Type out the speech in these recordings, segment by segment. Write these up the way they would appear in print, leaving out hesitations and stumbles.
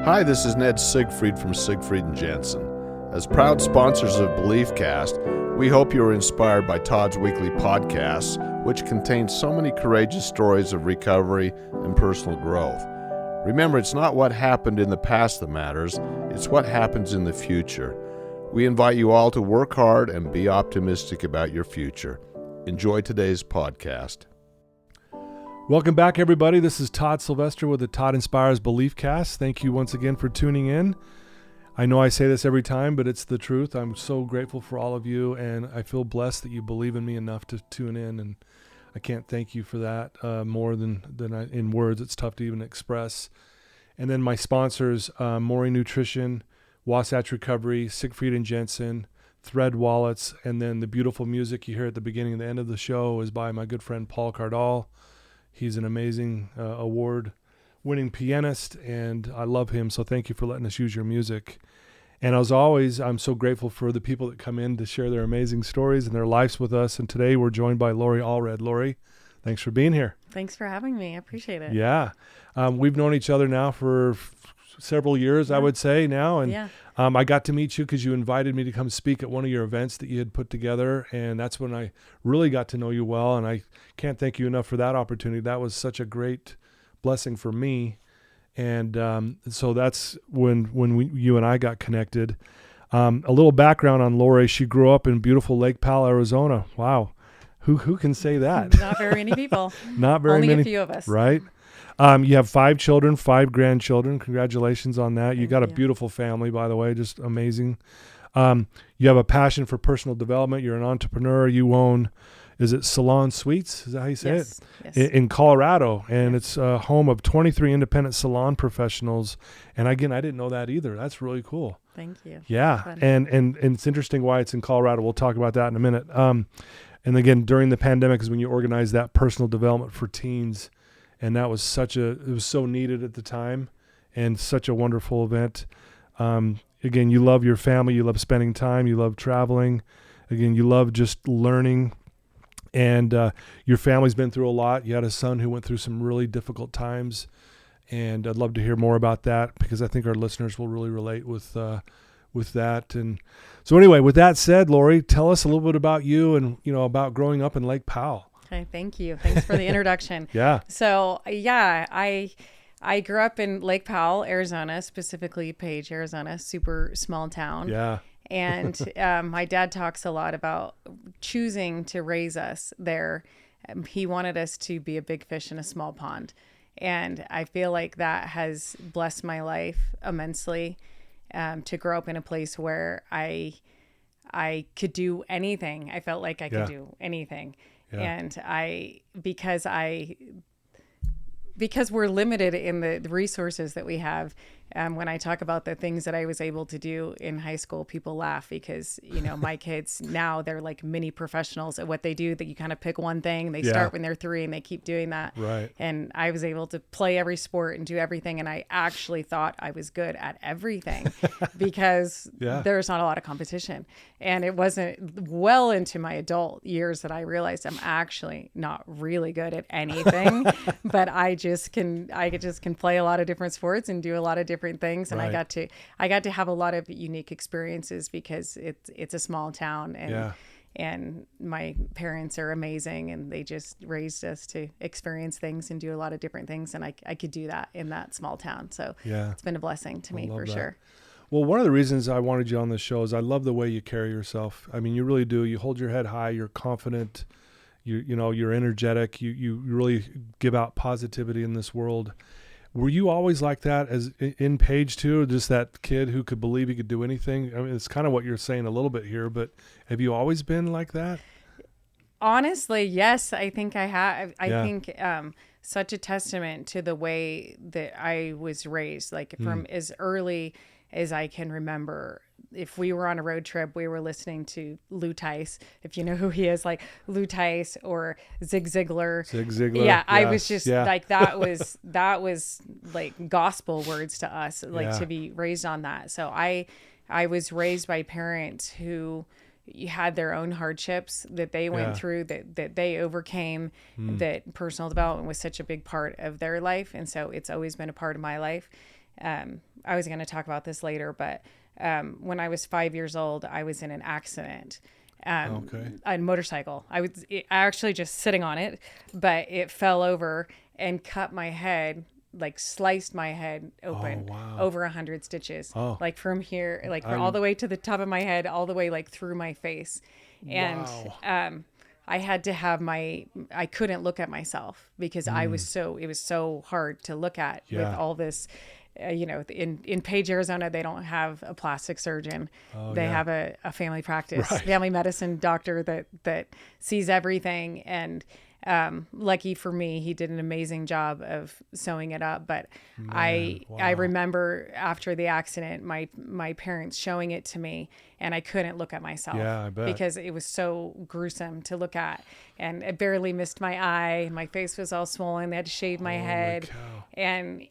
Hi, this is Ned Siegfried from Siegfried & Jensen. As proud sponsors of BeliefCast, we hope you are inspired by Todd's weekly podcasts, which contain so many courageous stories of recovery and personal growth. Remember, it's not what happened in the past that matters, it's what happens in the future. We invite you all to work hard and be optimistic about your future. Enjoy today's podcast. Welcome back, everybody. This is Todd Sylvester with the Todd Inspires BeliefCast. Thank you once again for tuning in. I know I say this every time, but it's the truth. I'm so grateful for all of you, and I feel blessed that you believe in me enough to tune in, and I can't thank you for that more than in words. It's tough to even express. And then my sponsors, Maury Nutrition, Wasatch Recovery, Siegfried & Jensen, Thread Wallets, and then the beautiful music you hear at the beginning and the end of the show is by my good friend Paul Cardall. He's an amazing award-winning pianist, and I love him, so thank you for letting us use your music. And as always, I'm so grateful for the people that come in to share their amazing stories and their lives with us. And today we're joined by Lori Allred. Lori, thanks for being here. Thanks for having me. I appreciate it. Yeah. We've known each other now for several years, I would say now. And I got to meet you because you invited me to come speak at one of your events that you had put together. And that's when I really got to know you well. And I can't thank you enough for that opportunity. That was such a great blessing for me. And so that's when you and I got connected. A little background on Lori. She grew up in beautiful Lake Powell, Arizona. Wow. Who can say that? Not very many people. Not very Only many. a few of us. Right. You have 5 children, 5 grandchildren. Congratulations on that. You got a beautiful family, by the way, just amazing. You have a passion for personal development. You're an entrepreneur. You own, is it Salon Suites? Is that how you say it? Yes. In Colorado. And it's a home of 23 independent salon professionals. And again, I didn't know that either. That's really cool. Thank you. Yeah. And it's interesting why it's in Colorado. We'll talk about that in a minute. And again, during the pandemic is when you organized that personal development for teens. And that was it was so needed at the time and such a wonderful event. Again, you love your family, you love spending time, you love traveling. Again, you love just learning. And your family's been through a lot. You had a son who went through some really difficult times. And I'd love to hear more about that because I think our listeners will really relate with that. And so anyway, with that said, Lori, tell us a little bit about you and, about growing up in Lake Powell. Okay, thank you. Thanks for the introduction. Yeah. So, I grew up in Lake Powell, Arizona, specifically Page, Arizona, super small town. Yeah. And my dad talks a lot about choosing to raise us there. He wanted us to be a big fish in a small pond. And I feel like that has blessed my life immensely, to grow up in a place where I could do anything. I felt like I could do anything. Yeah. And because we're limited in the resources that we have, when I talk about the things that I was able to do in high school, people laugh because, my kids now they're like mini professionals at what they do, that you kind of pick one thing, they start when they're 3 and they keep doing that. Right. And I was able to play every sport and do everything. And I actually thought I was good at everything because there's not a lot of competition. And it wasn't well into my adult years that I realized I'm actually not really good at anything, but I just can play a lot of different sports and do a lot of different things. And I got to have a lot of unique experiences because it's a small town and my parents are amazing and they just raised us to experience things and do a lot of different things. And I could do that in that small town. So it's been a blessing to me for sure. Well, one of the reasons I wanted you on this show is I love the way you carry yourself. I mean, you really do. You hold your head high. You're confident. You're energetic. You really give out positivity in this world. Were you always like that as in Page too? Just that kid who could believe he could do anything? I mean, it's kind of what you're saying a little bit here, but have you always been like that? Honestly, yes, I think I have. I think such a testament to the way that I was raised, like from as early as I can remember. If we were on a road trip, we were listening to Lou Tice, if you know who he is, like Lou Tice or Zig Ziglar. Yeah, yes. I was just like, that was like gospel words to us, like to be raised on that. So I was raised by parents who had their own hardships that they went through, that they overcame, that personal development was such a big part of their life. And so it's always been a part of my life. I was going to talk about this later, but when I was 5 years old, I was in an accident. On a motorcycle. I actually just sitting on it, but it fell over and cut my head, like sliced my head open, over 100 stitches, like from here, like all the way to the top of my head, all the way like through my face. And I had to have I couldn't look at myself because it was so hard to look at with all this. In Page, Arizona, they don't have a plastic surgeon. They have a family practice, family medicine doctor that sees everything. And lucky for me, he did an amazing job of sewing it up. But I remember after the accident, my parents showing it to me, and I couldn't look at myself because it was so gruesome to look at. And it barely missed my eye. My face was all swollen. They had to shave my head. Cow. And,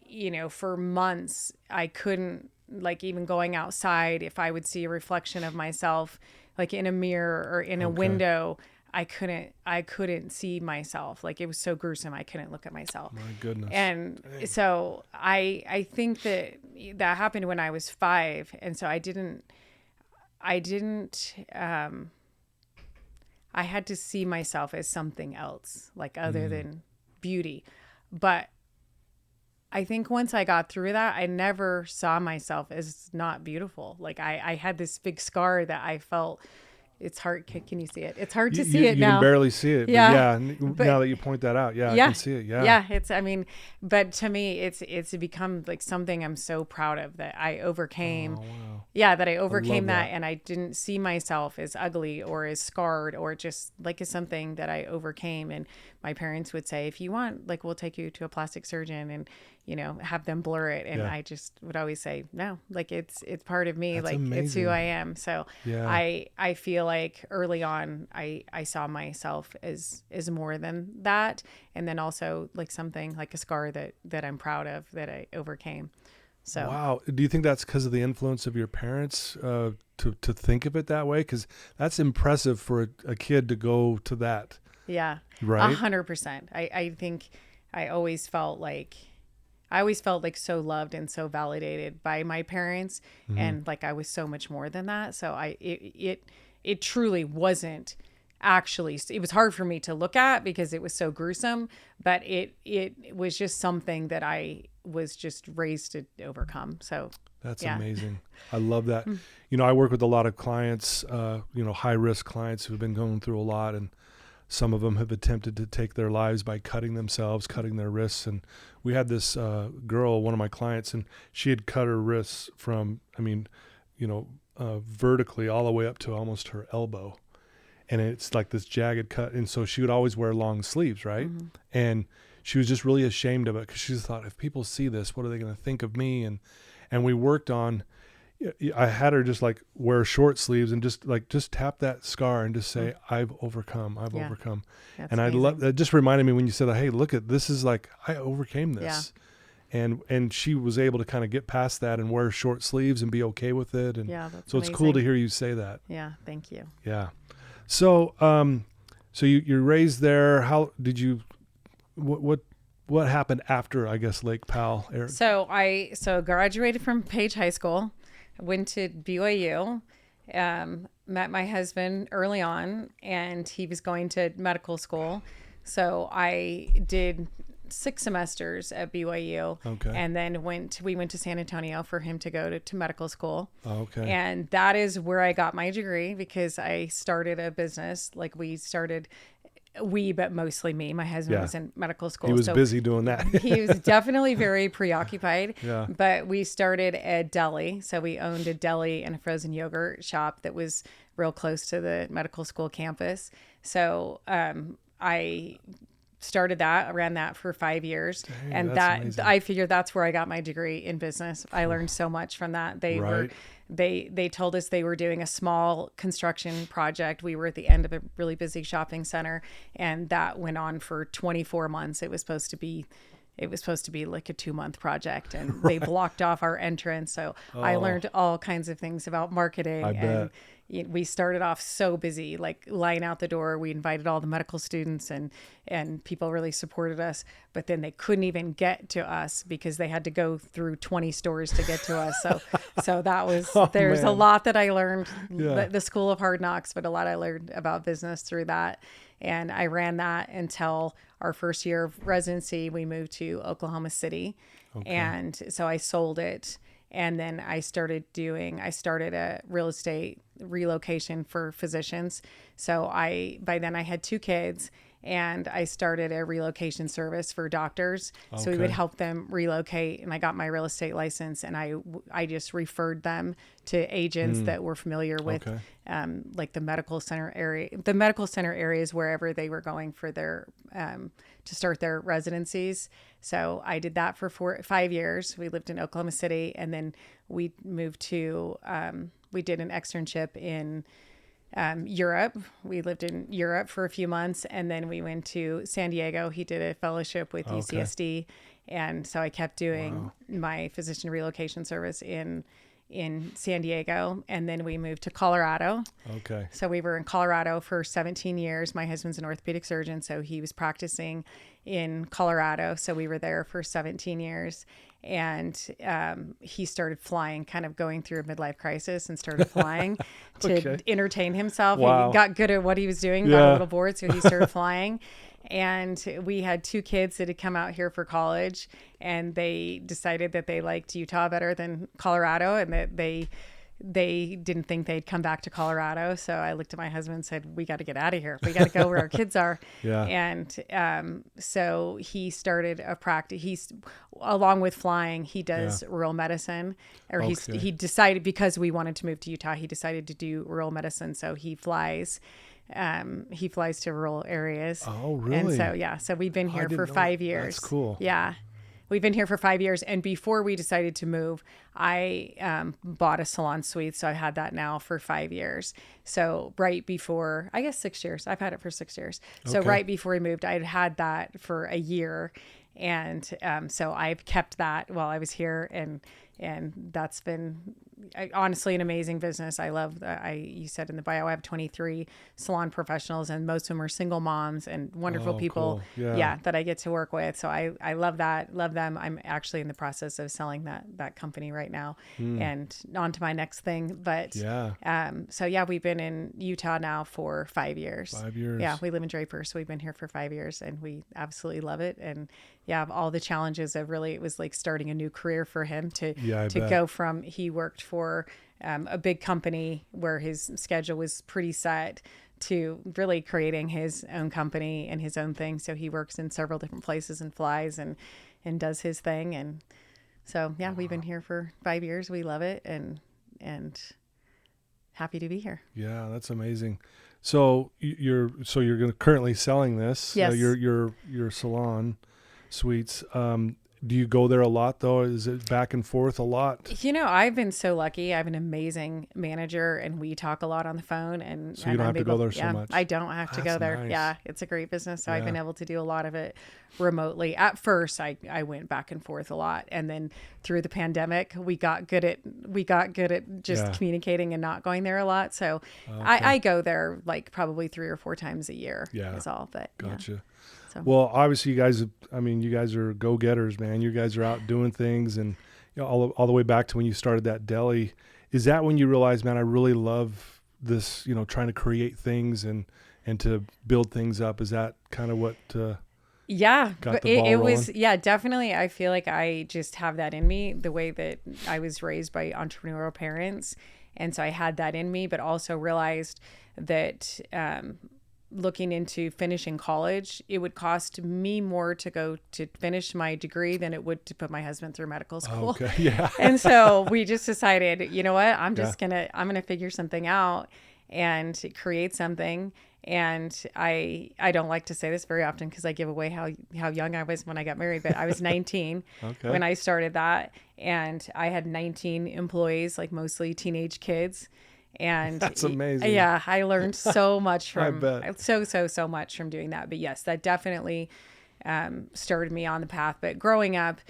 for months, I couldn't, like, even going outside, if I would see a reflection of myself, like in a mirror or in a window, I couldn't see myself. Like, it was so gruesome. I couldn't look at myself. My goodness. And so I think that happened when I was 5. And so I had to see myself as something else, like other than beauty. But I think once I got through that, I never saw myself as not beautiful. Like I had this big scar that I felt. It's hard. Can you see it? It's hard to see it now. You can barely see it. Yeah. But now that you point that out, I can see it. Yeah. Yeah. But to me, it's become like something I'm so proud of that I overcame. Oh, wow. Yeah. That I overcame that. And I didn't see myself as ugly or as scarred or just like as something that I overcame. And my parents would say, if you want, like, we'll take you to a plastic surgeon and, have them blur it. And I just would always say, no, like it's part of me. That's like amazing. It's who I am. So I feel like early on, I saw myself as more than that. And then also like something like a scar that I'm proud of that I overcame. So, wow. Do you think that's because of the influence of your parents to think of it that way? Because that's impressive for a kid to go to that. Yeah. Right. 100%. I think I always felt like so loved and so validated by my parents. Mm-hmm. And like I was so much more than that. So it truly wasn't actually, it was hard for me to look at because it was so gruesome, but it was just something that I was just raised to overcome. So that's amazing. I love that. I work with a lot of clients, high risk clients who've been going through a lot, and some of them have attempted to take their lives by cutting themselves, cutting their wrists. And we had this girl, one of my clients, and she had cut her wrists from, vertically all the way up to almost her elbow. And it's like this jagged cut. And so she would always wear long sleeves, right? Mm-hmm. And she was just really ashamed of it because she just thought, if people see this, what are they going to think of me? And we worked on, I had her just like wear short sleeves and just tap that scar and just say, I've overcome. That's and I love that. Just reminded me when you said, hey, look at this, is like, I overcame this. Yeah. And she was able to kind of get past that and wear short sleeves and be okay with it. And so it's cool to hear you say that. Yeah. Thank you. Yeah. So, you're raised there. How did you, what happened after, I guess, Lake Powell? So I graduated from Page High School, went to BYU, met my husband early on, and he was going to medical school. So I did 6 semesters at BYU, and then we went to San Antonio for him to go to medical school. And that is where I got my degree, because I started a business. Like but mostly me. My husband was in medical school. He was busy doing that. He was definitely very preoccupied. Yeah. But we started a deli. So we owned a deli and a frozen yogurt shop that was real close to the medical school campus. So I started that, ran that for 5 years. Dang, and amazing. I figured that's where I got my degree in business. I learned so much from that. They told us they were doing a small construction project. We were at the end of a really busy shopping center, and that went on for 24 months. It was supposed to be like a 2-month project, and they blocked off our entrance. So I learned all kinds of things about marketing we started off so busy, like line out the door. We invited all the medical students and people really supported us, but then they couldn't even get to us because they had to go through 20 stores to get to us. So that was, there's a lot that I learned, the School of Hard Knocks, but a lot I learned about business through that. And I ran that until our first year of residency. We moved to Oklahoma City. Okay. And so I sold it. And then I started a real estate relocation for physicians. So by then I had 2 kids, and I started a relocation service for doctors. Okay. So we would help them relocate, and I got my real estate license, and I just referred them to agents that were familiar with, like the medical center areas wherever they were going for their, to start their residencies. So I did that for 5 years. We lived in Oklahoma City, and then we moved to, we did an externship in Europe. We lived in Europe for a few months, and then we went to San Diego. He did a fellowship with UCSD. And so I kept doing my physician relocation service in San Diego, and then we moved to Colorado. Okay. So we were in Colorado for 17 years. My husband's an orthopedic surgeon, so he was practicing in Colorado. So we were there for 17 years. And he started flying, kind of going through a midlife crisis, and started flying to entertain himself. Wow. He got good at what he was doing, got a little bored, so he started flying. And we had 2 kids that had come out here for college, and they decided that they liked Utah better than Colorado, and that they didn't think they'd come back to Colorado. So I looked at my husband and said, we got to get out of here. We got to go where our kids are. And so he started a practice. Along with flying, he does rural medicine, or he decided, because we wanted to move to Utah, he decided to do rural medicine. So he flies to rural areas. Oh, really? And so, so we've been here for 5 years. That's cool. Yeah. We've been here for 5 years. And before we decided to move, I bought a Salon Suites. So I've had that now for 5 years. So right before, I guess 6 years, I've had it for 6 years. So right before we moved, I'd had that for a year. And so I've kept that while I was here. And that's been honestly an amazing business. I love you said in the bio, I have 23 salon professionals, and most of them are single moms and wonderful people. Cool. That I get to work with. So I love that. Love them. I'm actually in the process of selling that company right now, and on to my next thing. But so we've been in Utah now for 5 years. 5 years. Yeah. We live in Draper. So we've been here for 5 years, and we absolutely love it. And of all the challenges of really, it was like starting a new career for him to go from, he worked for a big company where his schedule was pretty set, to really creating his own company and his own thing. So he works in several different places and flies and does his thing. And so, we've been here for 5 years. We love it and happy to be here. Yeah, that's amazing. So you're currently selling this. Yes. Your Salon Suites. Do you go there a lot, though? Is it back and forth a lot? I've been so lucky. I have an amazing manager, and we talk a lot on the phone. And so you don't have to go there so much. I don't have to go there. Nice. Yeah, it's a great business. So I've been able to do a lot of it remotely. At first, I went back and forth a lot, and then through the pandemic, we got good at just communicating and not going there a lot. So I go there like probably 3 or 4 times a year. Yeah, is all. But gotcha. Yeah. So. Well, obviously, you guys are go-getters, man. You guys are out doing things, and all the way back to when you started that deli. Is that when you realized, man, I really love this? Trying to create things and to build things up. Is that kind of what? Yeah, got the ball rolling? Was. Yeah, definitely. I feel like I just have that in me. The way that I was raised by entrepreneurial parents, and so I had that in me, but also realized that. Looking into finishing college, it would cost me more to go to finish my degree than it would to put my husband through medical school. Okay, yeah. And so we just decided, you know what, I'm gonna figure something out and create something. And I don't like to say this very often because I give away how young I was when I got married, but I was 19 when I started that, and I had 19 employees, like mostly teenage kids. And that's amazing. Yeah, I learned so much from so much from doing that. But yes, that definitely started me on the path. But growing up,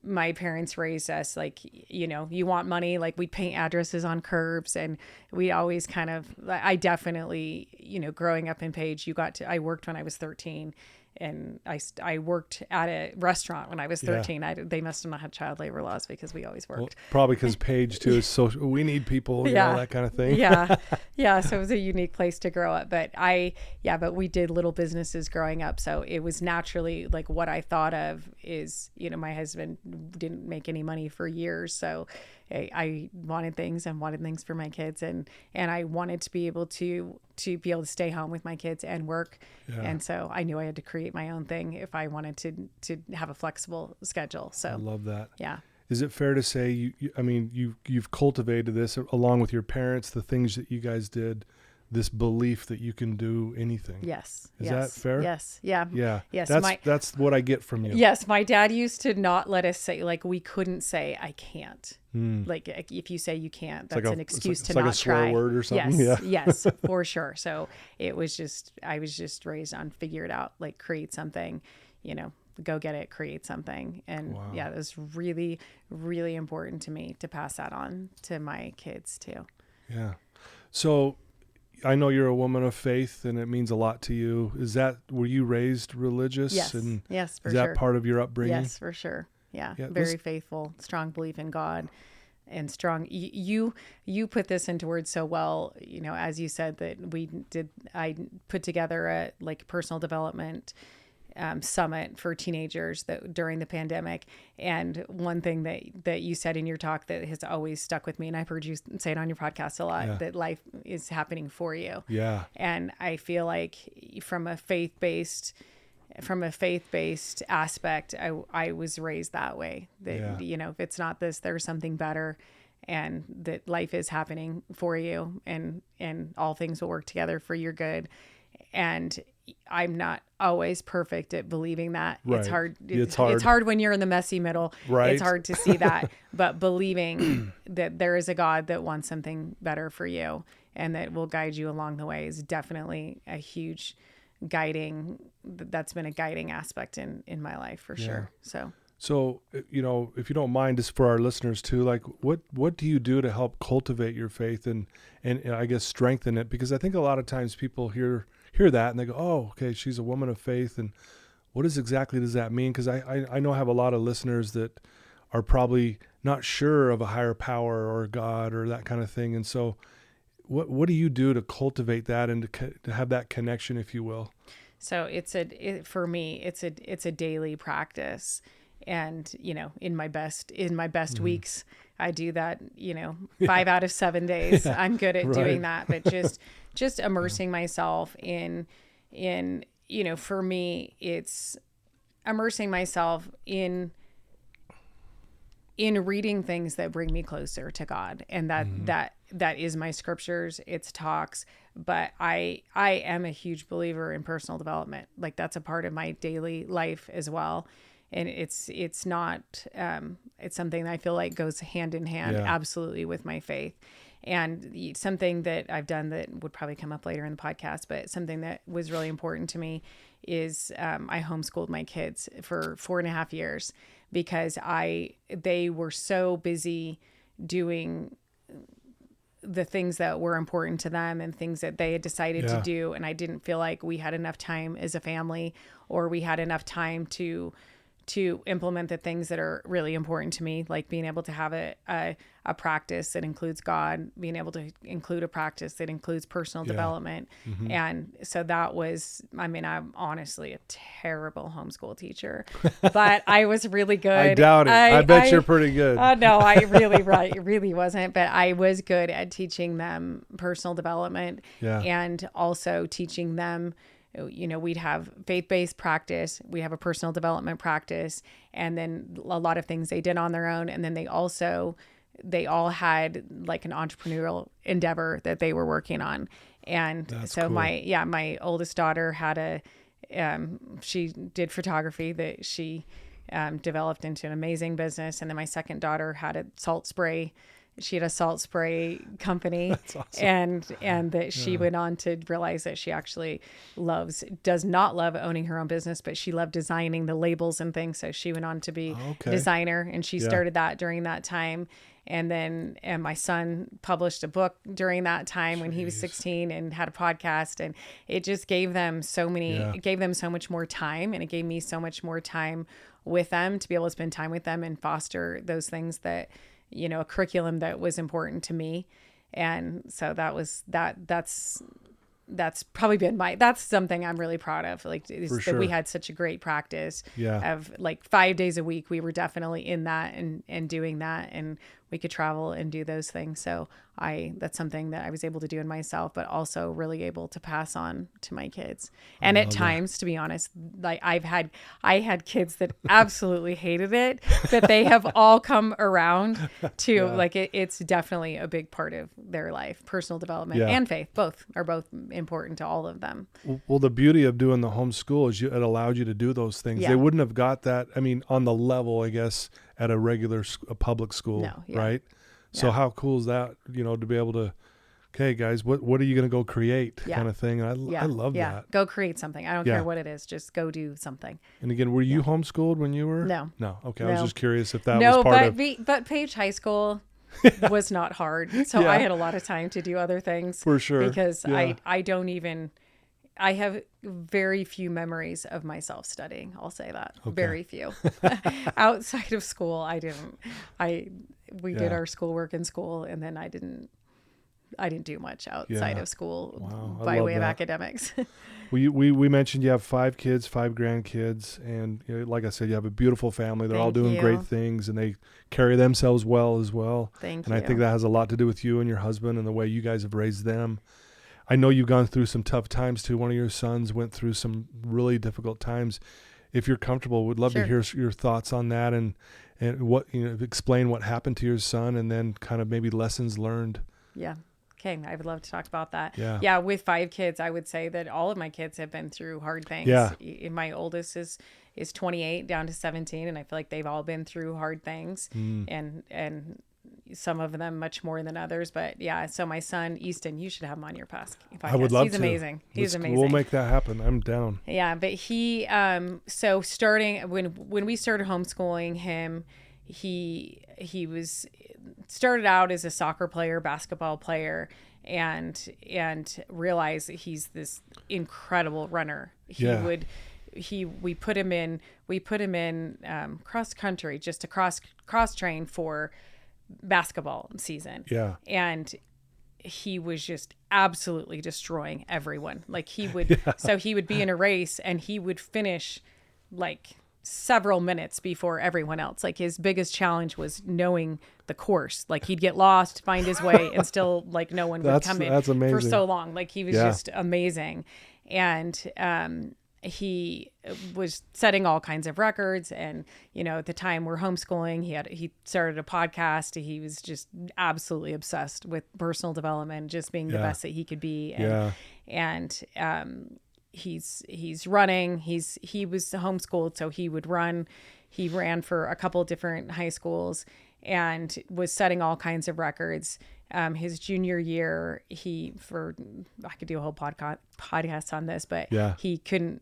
my parents raised us like, you want money, like we'd paint addresses on curbs, and we always I definitely, growing up in Page, I worked when I was 13. And I worked at a restaurant when I was 13. Yeah. They must have not had child labor laws because we always worked. Well, probably because Page too is so we need people, that kind of thing. Yeah. So it was a unique place to grow up. But but we did little businesses growing up. So it was naturally like what I thought of is, my husband didn't make any money for years. So I wanted things for my kids, and I wanted to be able to stay home with my kids and work. Yeah. And so I knew I had to create my own thing if I wanted to have a flexible schedule. So I love that. Yeah. Is it fair to say you've cultivated this along with your parents, the things that you guys did, this belief that you can do anything? Yes. Is that fair? Yes. Yeah. Yeah. Yes. That's what I get from you. Yes. My dad used to not let us say, like, we couldn't say I can't. Like if you say you can't, that's an excuse to not try. It's like a swear word or something. Yes. Yes, for sure. So I was just raised on figure it out, like create something, go get it, create something. And wow. Yeah, it was really, really important to me to pass that on to my kids too. Yeah. So I know you're a woman of faith and it means a lot to you. Were you raised religious? Yes. And yes, for is sure. that part of your upbringing? Yes, for sure. Yeah. Very faithful, strong belief in God, and strong. You put this into words so well, as you said that I put together a personal development summit for teenagers during the pandemic. And one thing that you said in your talk that has always stuck with me, and I've heard you say it on your podcast a lot, that life is happening for you. Yeah. And I feel like from a faith-based aspect, I was raised that way, that, if it's not this, there's something better, and that life is happening for you, and all things will work together for your good. And I'm not always perfect at believing that. Right. It's hard. It's hard when you're in the messy middle. Right. It's hard to see that, but believing that there is a God that wants something better for you and that will guide you along the way is definitely a huge that's been a guiding aspect in my life for sure. So, if you don't mind, just for our listeners too, like what do you do to help cultivate your faith and I guess strengthen it? Because I think a lot of times people hear that and they go, oh, okay, she's a woman of faith. And what exactly does that mean? Because I know I have a lot of listeners that are probably not sure of a higher power or God or that kind of thing. And so what do you do to cultivate that and to have that connection, if you will? So for me, it's a daily practice. And, in my best weeks, I do that, 5 out of 7 days. I'm good at doing that, but just immersing myself in, for me, it's immersing myself in reading things that bring me closer to God. And that is my scriptures, it's talks, but I am a huge believer in personal development. Like that's a part of my daily life as well. And it's not, it's something that I feel like goes hand in hand, absolutely, with my faith. And something that I've done that would probably come up later in the podcast, but something that was really important to me is I homeschooled my kids for 4.5 years because they were so busy doing the things that were important to them and things that they had decided to do. And I didn't feel like we had enough time as a family, or we had enough time to implement the things that are really important to me, like being able to have a practice that includes God, being able to include a practice that includes personal development. Mm-hmm. And so I'm honestly a terrible homeschool teacher, but I was really good. I doubt it. I bet you're pretty good. No, I really wasn't, but I was good at teaching them personal development and also teaching them, we'd have faith-based practice, we have a personal development practice, and then a lot of things they did on their own. And then they all had like an entrepreneurial endeavor that they were working on. And that's so cool. My oldest daughter had she did photography that she developed into an amazing business. And then my second daughter had a salt spray She had a salt spray company. That's awesome. And that she went on to realize that she actually does not love owning her own business, but she loved designing the labels and things. So she went on to be a designer, and she started that during that time. And my son published a book during that time when he was 16 and had a podcast, and it just gave them it gave them so much more time, and it gave me so much more time with them to be able to spend time with them and foster those things that, a curriculum that was important to me. And so that's probably been that's something I'm really proud of. Like, that we had such a great practice of like 5 days a week. We were definitely in that and doing that, and we could travel and do those things. So that's something that I was able to do in myself, but also really able to pass on to my kids. And at times, to be honest, like I had kids that absolutely hated it, but they have all come around to like it's definitely a big part of their life. Personal development and faith, both are important to all of them. Well, the beauty of doing the homeschool is it allowed you to do those things. They wouldn't have got that. I mean, on the level, I guess, at a public school, right? So how cool is that, to be able to, okay, guys, what are you going to go create kind of thing? I love that. Go create something. I don't care what it is. Just go do something. And again, were you homeschooled when you were? No. Okay. No. I was just curious if that was part of. But Page High School was not hard. So I had a lot of time to do other things. For sure. Because I have very few memories of myself studying. I'll say that. Okay. Very few. Outside of school, I didn't. We did our schoolwork in school, and then I didn't do much outside of school by way of academics. We mentioned you have 5 kids, 5 grandkids, and like I said, you have a beautiful family. They're all doing great things, and they carry themselves well as well. Thank you. And I think that has a lot to do with you and your husband and the way you guys have raised them. I know you've gone through some tough times too. One of your sons went through some really difficult times. If you're comfortable, would love to hear your thoughts on that and what, explain what happened to your son, and then kind of maybe lessons learned. Yeah. Okay. I would love to talk about that. Yeah. With 5 kids, I would say that all of my kids have been through hard things. Yeah. My oldest is 28 down to 17. And I feel like they've all been through hard things and some of them much more than others. But so my son, Easton, you should have him on your podcast. I would love to. He's amazing. He's amazing. We'll make that happen. I'm down. Yeah. But he, so starting when we started homeschooling him, he was started out as a soccer player, basketball player, and realized that he's this incredible runner. We put him in cross country, just to cross train for basketball season. Yeah. And he was just absolutely destroying everyone. Like he would, so he would be in a race and he would finish like several minutes before everyone else. Like his biggest challenge was knowing the course. Like he'd get lost, find his way, and still like no one would come in for so long. Like he was just amazing. And he was setting all kinds of records. And, at the time we're homeschooling, he started a podcast. He was just absolutely obsessed with personal development, just being the best that he could be. And he's running. He was homeschooled, so he would run. He ran for a couple different high schools and was setting all kinds of records. His junior year, I could do a whole podcast on this, but he couldn't.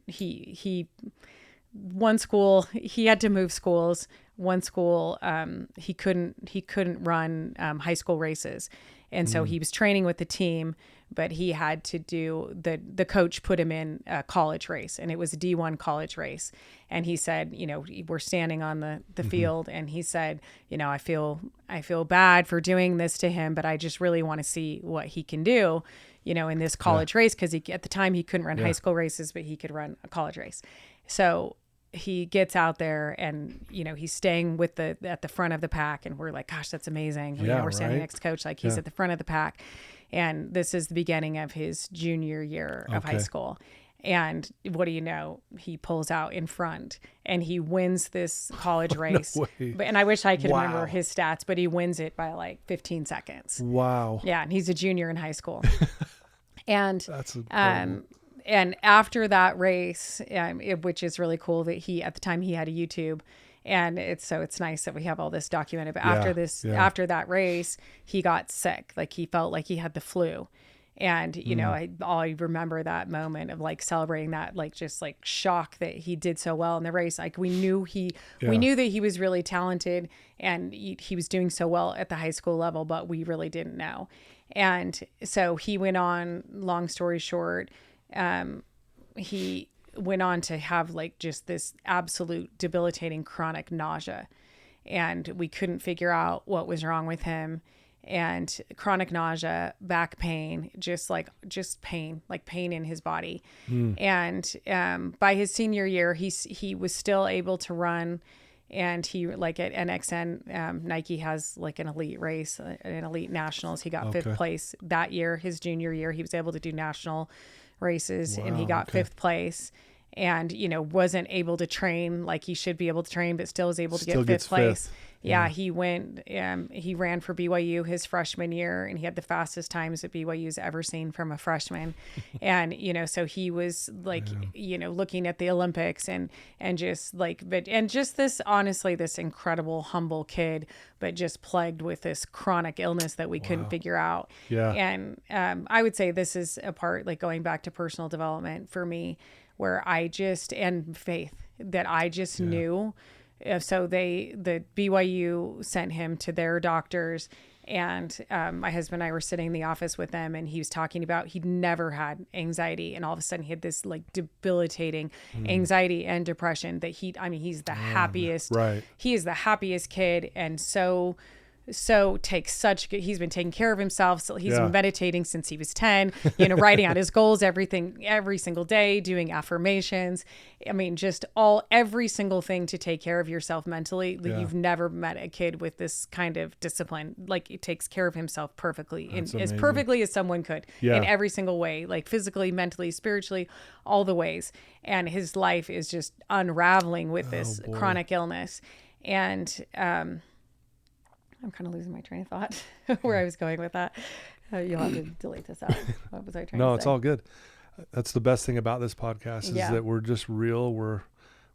One school, he had to move schools. One school, he couldn't run high school races, and so he was training with the team. But he had to do the coach put him in a college race, and it was a D1 college race. And he said, we're standing on the field, and he said, I feel bad for doing this to him, but I just really want to see what he can do, in this college race. Cause at the time he couldn't run high school races, but he could run a college race. So he gets out there and, he's staying at the front of the pack, and we're like, gosh, that's amazing. We're standing next to coach, like he's at the front of the pack. And this is the beginning of his junior year of high school. And what do you know? He pulls out in front and he wins this college race. No way. And I wish I could remember his stats, but he wins it by like 15 seconds. Wow. Yeah. And he's a junior in high school. And that's incredible. And after that race, which is really cool that at the time he had a YouTube, And it's nice that we have all this documented. But Yeah. after that race, he got sick. Like he felt like he had the flu. And, you know, I remember that moment of like celebrating that, like just like shock that he did so well in the race. Like we knew that he was really talented and he was doing so well at the high school level, but we really didn't know. And so he went on, long story short, he went on to have like just this absolute debilitating chronic nausea. And we couldn't figure out what was wrong with him. And chronic nausea, back pain, just pain, like pain in his body. And by his senior year, he was still able to run. And he, like at NXN, Nike has like an elite race, an elite nationals. He got fifth place that year. His junior year, he was able to do national races, and he got fifth place. And, you know, wasn't able to train like he should be able to train, but still was able to get fifth place. Yeah, he went, he ran for BYU his freshman year, and he had the fastest times that BYU's ever seen from a freshman. And, you know, so he was like, you know, looking at the Olympics and just like, and just this, honestly, this incredible, humble kid, but just plagued with this chronic illness that we couldn't figure out. Yeah. And I would say this is a part, like going back to personal development for me, where and faith, that I just knew. So the BYU sent him to their doctors, and my husband and I were sitting in the office with them, and he was talking about he'd never had anxiety, and all of a sudden he had this like debilitating anxiety and depression that he's the happiest. Right. He is the happiest kid, and so he's been taking care of himself. So he's been meditating since he was 10, you know, writing out his goals, everything, every single day, doing affirmations. I mean, just every single thing to take care of yourself mentally. Like you've never met a kid with this kind of discipline. Like it takes care of himself perfectly, as perfectly as someone could in every single way, like physically, mentally, spiritually, all the ways. And his life is just unraveling with this chronic illness. And, I'm kind of losing my train of thought where I was going with that. You'll have to delete this out. What was I trying to say? No, it's all good. That's the best thing about this podcast is that we're just real. We're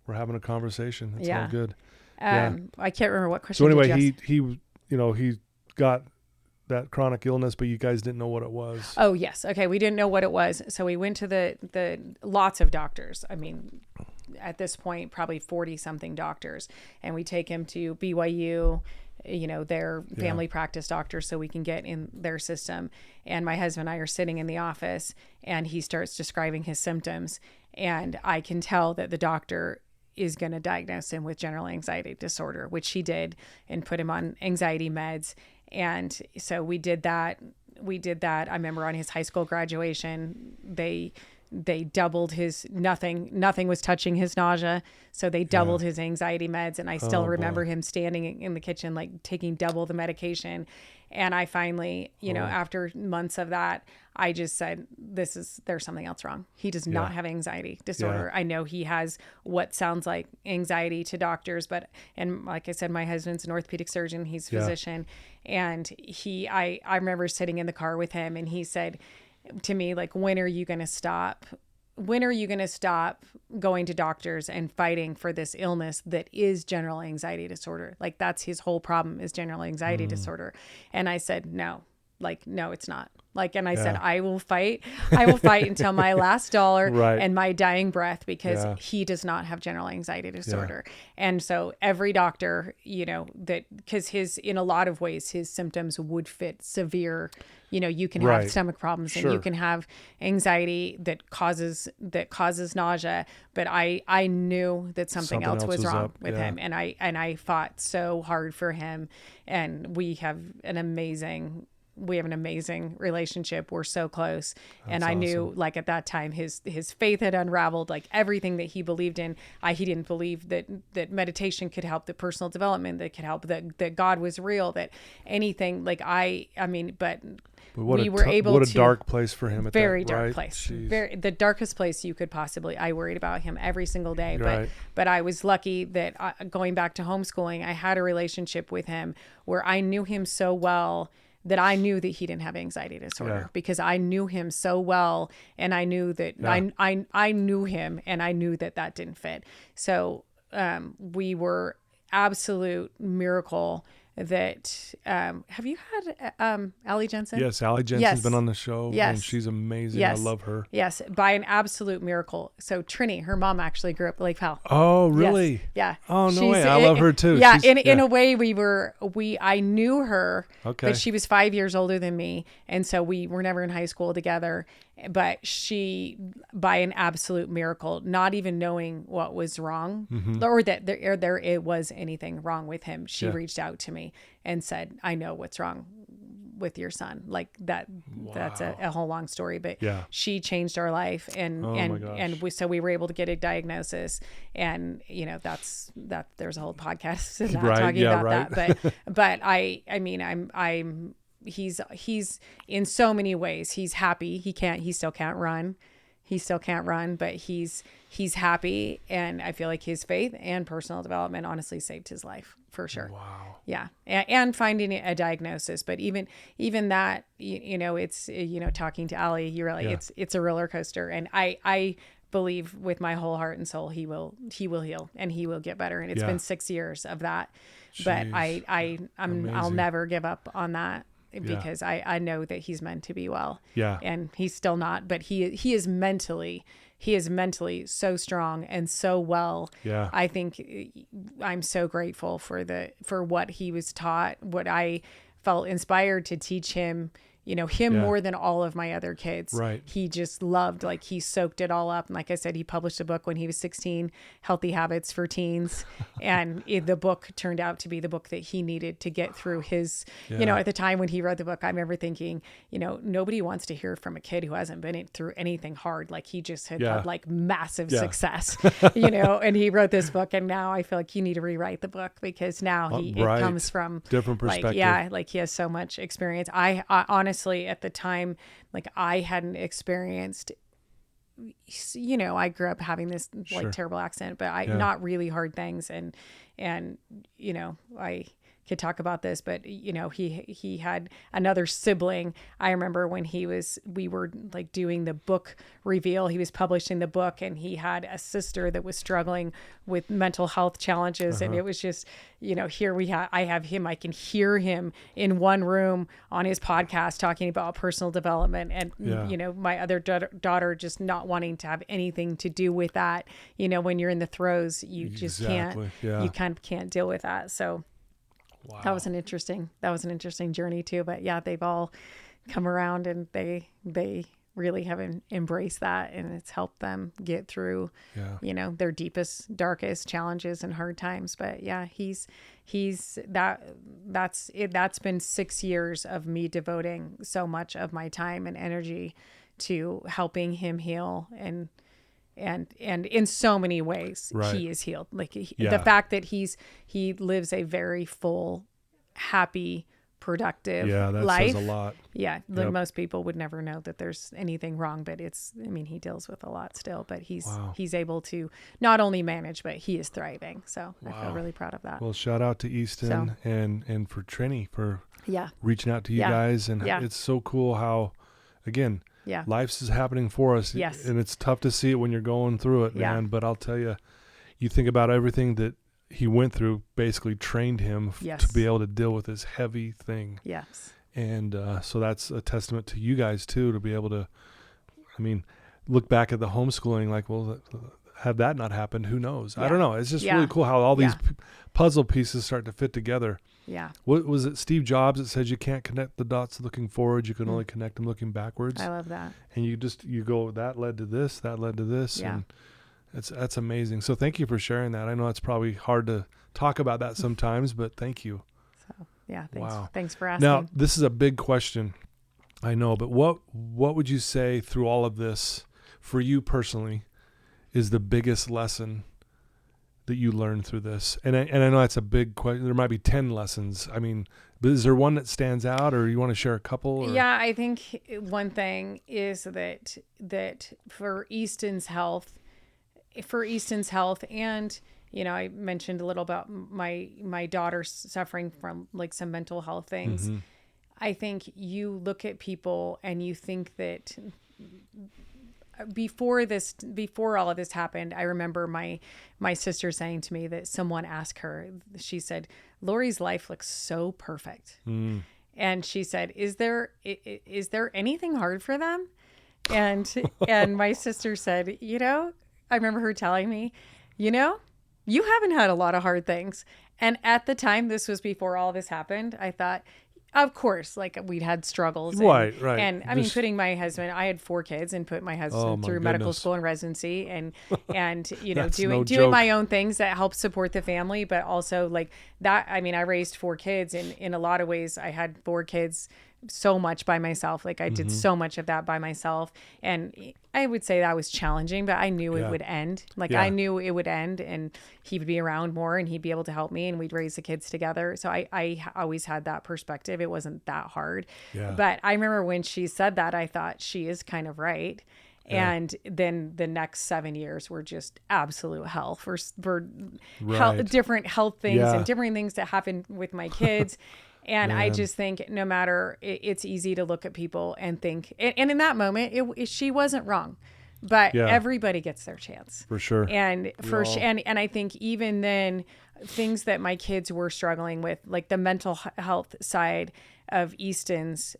having a conversation. It's all good. I can't remember what question. So anyway, he got that chronic illness, but you guys didn't know what it was. Oh yes. Okay. We didn't know what it was. So we went to the lots of doctors. I mean, at this point, probably 40 something doctors, and we take him to BYU, you know, their family practice doctor, so we can get in their system. And my husband and I are sitting in the office, and he starts describing his symptoms, and I can tell that the doctor is going to diagnose him with general anxiety disorder, which he did, and put him on anxiety meds. And so we did that. I remember on his high school graduation, they doubled his nothing was touching his nausea. So they doubled his anxiety meds. And I still remember him standing in the kitchen, like taking double the medication. And I finally, you know, after months of that, I just said, there's something else wrong. He does not have anxiety disorder. I know he has what sounds like anxiety to doctors, and like I said, my husband's an orthopedic surgeon. He's a physician. And I remember sitting in the car with him, and he said to me, like, when are you going to stop? When are you going to stop going to doctors and fighting for this illness that is general anxiety disorder? Like, that's his whole problem, is general anxiety disorder. And I said, no, it's not. Like, and I said, I will fight until my last dollar and my dying breath, because he does not have general anxiety disorder. And so every doctor, you know, because in a lot of ways, his symptoms would fit severe. You know, you can have stomach problems, and you can have anxiety that causes nausea. But I knew that something else was wrong with him, and I fought so hard for him. And we have an amazing relationship. We're so close. And I knew, like, at that time, his faith had unraveled. Like, everything that he believed in, he didn't believe that meditation could help, the personal development that could help, that God was real, that anything, like, but we were able to. What a dark place for him. Very dark place. The darkest place you could possibly. I worried about him every single day. But I was lucky that going back to homeschooling, I had a relationship with him where I knew him so well that I knew that he didn't have anxiety disorder, because I knew him so well, and I knew that I knew him, and I knew that didn't fit. So we were absolute miracle that have you had Allie Jensen? Yes, Allie Jensen's been on the show. Yes. And she's amazing. Yes. I love her. Yes, by an absolute miracle. So Trini, her mom actually grew up at Lake Powell. Oh, really? Yes. Yeah. Oh, no way. I love her too. Yeah, in a way I knew her, okay, but she was 5 years older than me, and so we were never in high school together. But she, by an absolute miracle, not even knowing what was wrong, or that there it was anything wrong with him, she reached out to me and said, "I know what's wrong with your son." Like that. Wow. That's a whole long story, but she changed our life, and so we were able to get a diagnosis, and that's there's a whole podcast talking about that. But I mean he's in so many ways. He's happy. He still can't run, but he's happy. And I feel like his faith and personal development honestly saved his life for sure. Wow. Yeah. And finding a diagnosis, but even that, it's, talking to Allie, you're like, it's a roller coaster. And I believe with my whole heart and soul, he will heal and he will get better. And it's been 6 years of that, but I'll never give up on that. Because I know that he's meant to be well. Yeah. And he's still not, but he is mentally so strong and so well. Yeah. I think I'm so grateful for what he was taught, what I felt inspired to teach him, more than all of my other kids. Right. He just loved, he soaked it all up. And like I said, he published a book when he was 16, Healthy Habits for Teens. And the book turned out to be the book that he needed to get through his, at the time when he wrote the book, I remember thinking, nobody wants to hear from a kid who hasn't been through anything hard. Like he just had massive success, and he wrote this book. And now I feel like you need to rewrite the book because now it comes from different perspective. He has so much experience. I honestly, at the time, I hadn't experienced, I grew up having this terrible accent, but not really hard things. And, I could talk about this, but he had another sibling. I remember when we were doing the book reveal, he was publishing the book, and he had a sister that was struggling with mental health challenges. And it was just, here I have him, I can hear him in one room on his podcast talking about personal development, and, my other daughter just not wanting to have anything to do with that. When you're in the throes, you just can't, you kind of can't deal with that. So wow. That was an interesting journey too. But they've all come around, and they really have embraced that, and it's helped them get through, their deepest, darkest challenges and hard times. But that's been 6 years of me devoting so much of my time and energy to helping him heal, and in so many ways, he is healed. The fact that he lives a very full, happy, productive life. Says a lot. Yeah. Most people would never know that there's anything wrong, but he deals with a lot still, but he's able to not only manage, but he is thriving. So I feel really proud of that. Well, shout out to Easton and for Trini for reaching out to you guys. And it's so cool how, again, life's is happening for us. Yes. And it's tough to see it when you're going through it, man. But I'll tell you, you think about everything that he went through, basically trained him to be able to deal with this heavy thing. Yes. And so that's a testament to you guys too, to be able to, look back at the homeschooling, had that not happened, who knows? I don't know. It's just really cool how all these puzzle pieces start to fit together. Yeah. What was it, Steve Jobs that says you can't connect the dots looking forward, you can only connect them looking backwards? I love that. And you go, that led to this, and that's amazing. So thank you for sharing that. I know it's probably hard to talk about that sometimes, but thank you. So thanks for asking. Now, this is a big question, I know, but what would you say through all of this, for you personally, is the biggest lesson that you learned through this? And I know that's a big question. There might be 10 lessons. But is there one that stands out, or you want to share a couple? Or? Yeah, I think one thing is that for Easton's health, and I mentioned a little about my daughter suffering from some mental health things. I think you look at people and you think that before all of this happened, I remember my sister saying to me that someone asked her, she said, Lori's life looks so perfect. And she said, is there anything hard for them? And my sister said, I remember her telling me, you haven't had a lot of hard things. And at the time, this was before all this happened, I thought, of course, like we'd had struggles. Right. And I mean, putting my husband, I had 4 kids and put my husband through medical school and residency and doing my own things that help support the family. But also like that, I mean, I raised 4 kids and in a lot of ways I had 4 kids so much by myself. Like I did so much of that by myself. And I would say that was challenging, but I knew it would end. Like I knew it would end and he would be around more and he'd be able to help me and we'd raise the kids together. So I always had that perspective. It wasn't that hard. But I remember when she said that, I thought she is kind of right. And then the next 7 years were just absolute hell for different health things and different things that happened with my kids. And I just think no matter, it's easy to look at people and think, and in that moment, she wasn't wrong, but everybody gets their chance. For sure. And and I think even then, things that my kids were struggling with, like the mental health side of Easton's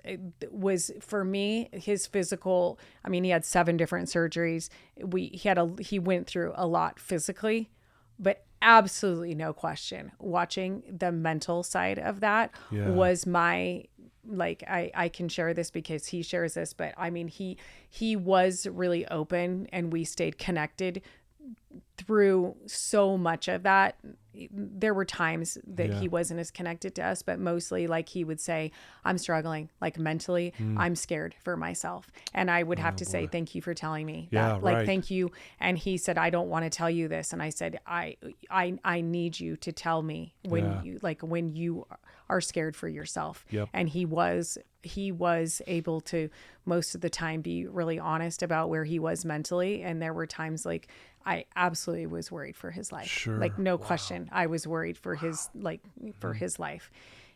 was, for me, his physical, I mean, he had 7 different surgeries. He went through a lot physically, but absolutely no question, watching the mental side of that was my, like, I can share this because he shares this, but I mean, he was really open and we stayed connected through so much of that. There were times that he wasn't as connected to us, but mostly like he would say, I'm struggling, like mentally, I'm scared for myself. And I would have to say, thank you for telling me that, like, thank you. And he said, I don't want to tell you this. And I said, I need you to tell me when you are scared for yourself. And he was able to most of the time be really honest about where he was mentally. And there were times like I absolutely was worried for his life. Sure. Like no question. I was worried for his, for his life.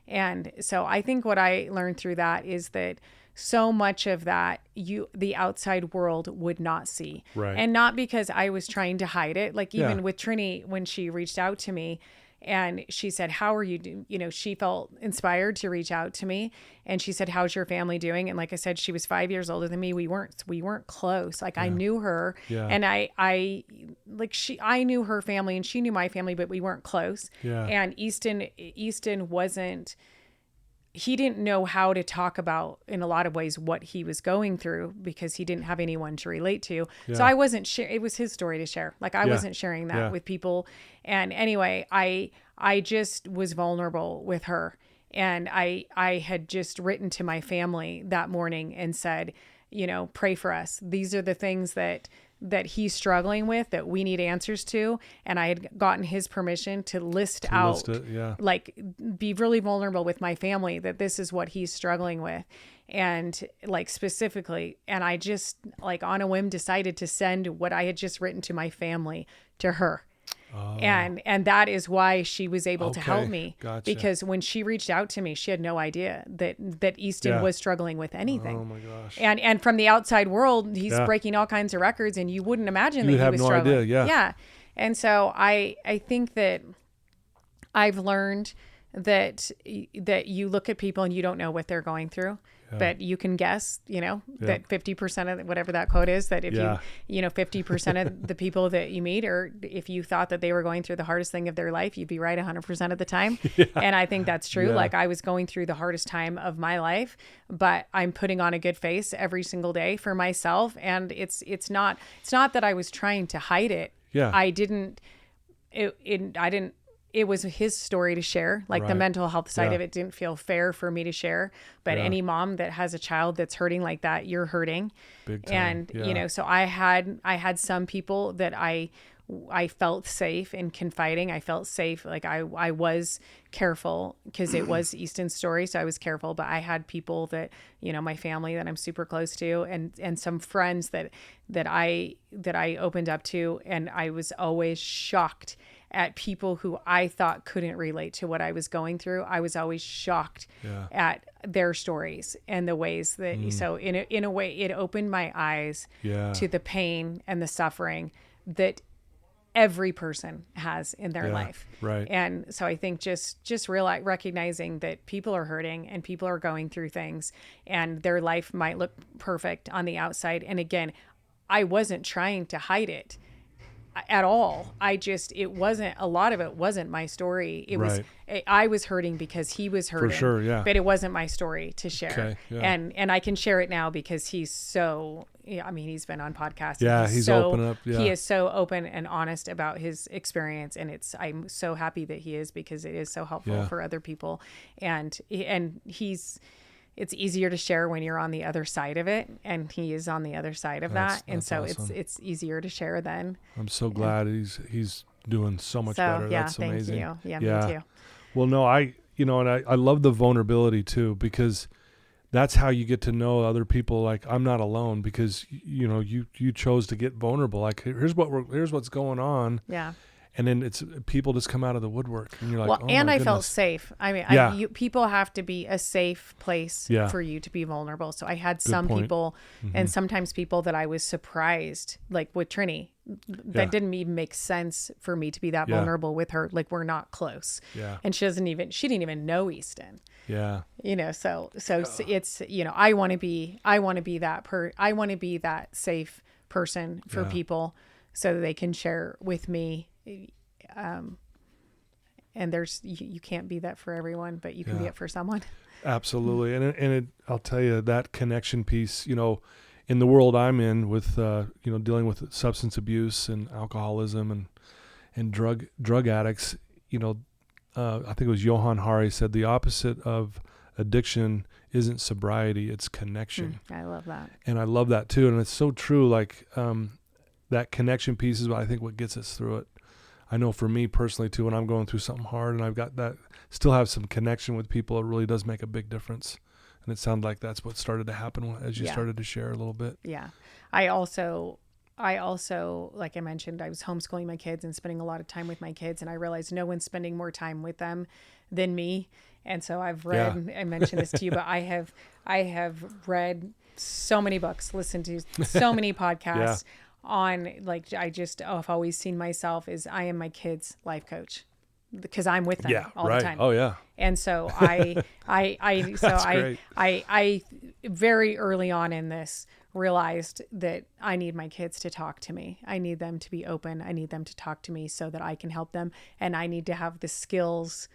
And so I think what I learned through that is that so much of that the outside world would not see. Right. And not because I was trying to hide it. Like even with Trini, when she reached out to me and she said, how are you doing? She felt inspired to reach out to me. And she said, how's your family doing? And like I said, she was 5 years older than me. We weren't close. Like I knew her and I knew her family and she knew my family, but we weren't close. And Easton wasn't, he didn't know how to talk about, in a lot of ways, what he was going through because he didn't have anyone to relate to. So I wasn't it was his story to share. Like I wasn't sharing that with people. And anyway, I just was vulnerable with her. And I had just written to my family that morning and said, pray for us. These are the things that he's struggling with that we need answers to. And I had gotten his permission to list it, like be really vulnerable with my family that this is what he's struggling with. And like specifically, and I just like on a whim decided to send what I had just written to my family to her. And that is why she was able to help me. Gotcha. Because when she reached out to me, she had no idea that Easton was struggling with anything. Oh my gosh. And from the outside world, he's breaking all kinds of records and you wouldn't imagine that he was struggling. Idea. Yeah. And so I think that I've learned that you look at people and you don't know what they're going through. But you can guess, that 50% of whatever that quote is, that if 50% of the people that you meet, or if you thought that they were going through the hardest thing of their life, you'd be right 100% of the time. And I think that's true. Like I was going through the hardest time of my life, but I'm putting on a good face every single day for myself. And it's not that I was trying to hide it. It was his story to share. Like the mental health side of it didn't feel fair for me to share. But any mom that has a child that's hurting like that, you're hurting. Big time. And so I had some people that I felt safe in confiding. I felt safe. Like I was careful because it was Easton's story. So I was careful, but I had people that, my family that I'm super close to and some friends that I opened up to. And I was always shocked at people who I thought couldn't relate to what I was going through. I was always shocked at their stories and the ways that, so in a way, it opened my eyes to the pain and the suffering that every person has in their life. Right. And so I think just recognizing that people are hurting and people are going through things, and their life might look perfect on the outside. And again, I wasn't trying to hide it at all. It wasn't, a lot of it wasn't my story. It was, I was hurting because he was hurting. For sure, yeah. But it wasn't my story to share. Okay, yeah. And I can share it now because he's so, I mean, he's been on podcasts. Yeah, he's so open up. Yeah. He is so open and honest about his experience. And I'm so happy that he is, because it is so helpful for other people. And it's easier to share when you're on the other side of it, and he is on the other side of that. And so awesome. it's easier to share then. I'm so glad he's doing so much better. Yeah, that's amazing. Thank you. Yeah, me too. Well, no, I love the vulnerability too, because that's how you get to know other people. Like, I'm not alone, because you chose to get vulnerable. Like, here's what's going on. Yeah. And then it's people just come out of the woodwork, and you're like, well, oh, and my I goodness. felt safe. I mean, people have to be a safe place for you to be vulnerable. So I had some people, and sometimes people that I was surprised, like with Trini, that didn't even make sense for me to be that vulnerable with her. Like, we're not close. Yeah. And she didn't even know Easton. Yeah. So it's, I want to be that safe person for people, so that they can share with me. And you can't be that for everyone, but you can be it for someone. Absolutely. And I'll tell you, that connection piece, in the world I'm in with, dealing with substance abuse and alcoholism and drug addicts, I think it was Johann Hari said the opposite of addiction isn't sobriety, it's connection. I love that. And I love that too. And it's so true. Like, that connection piece is what I think what gets us through it. I know for me personally too, when I'm going through something hard and I've got that, still have some connection with people, it really does make a big difference. And it sounded like that's what started to happen as you started to share a little bit. Yeah. I also, like I mentioned, I was homeschooling my kids and spending a lot of time with my kids, and I realized no one's spending more time with them than me. And so I've read, I mentioned this to you, but I have read so many books, listened to so many podcasts. On, like, I've always seen myself as I am my kids' life coach, because I'm with them all the time. Oh yeah. And so I very early on in this realized that I need my kids to talk to me. I need them to be open. I need them to talk to me so that I can help them. And I need to have the skills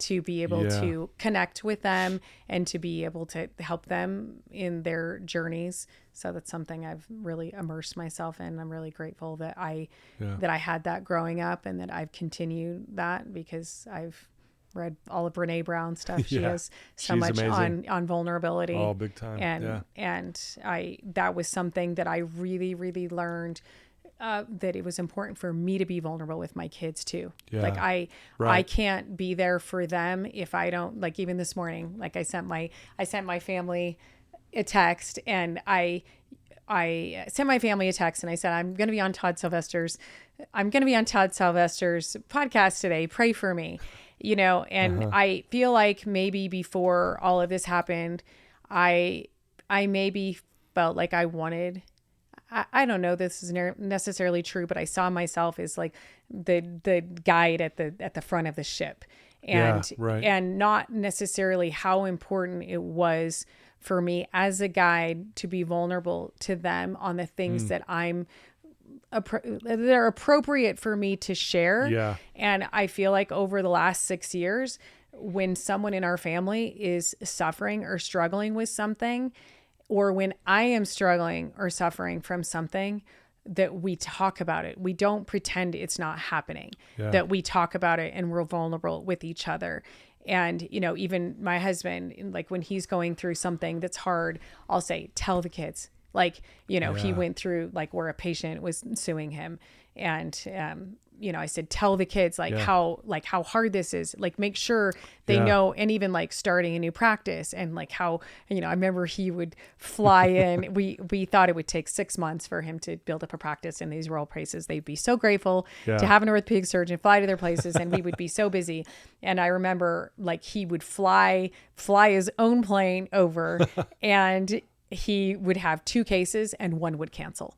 to be able to connect with them and to be able to help them in their journeys. So that's something I've really immersed myself in. I'm really grateful that I had that growing up, and that I've continued that, because I've read all of Brene Brown's stuff. She has so much on vulnerability. Oh, big time. And that was something that I really, really learned, that it was important for me to be vulnerable with my kids too. Yeah, like I can't be there for them if I don't, like, even this morning, like I sent my family a text, and I sent my family a text, and I said, I'm going to be on Todd Sylvester's podcast today. Pray for me, and I feel like maybe before all of this happened, I maybe felt like I wanted, I don't know, this is necessarily true, but I saw myself as like the guide at the front of the ship, and not necessarily how important it was for me as a guide to be vulnerable to them on the things that they're appropriate for me to share. Yeah. And I feel like over the last 6 years, when someone in our family is suffering or struggling with something, or when I am struggling or suffering from something, that we talk about it. We don't pretend it's not happening, that we talk about it and we're vulnerable with each other. And, even my husband, like when he's going through something that's hard, I'll say, tell the kids, like, he went through like where a patient was suing him, and I said, tell the kids how hard this is, like, make sure they know. And even like starting a new practice, and like how, I remember he would fly in. We thought it would take 6 months for him to build up a practice in these rural places. They'd be so grateful to have an orthopedic surgeon fly to their places, and we would be so busy. And I remember like he would fly his own plane over and he would have 2 cases and 1 would cancel.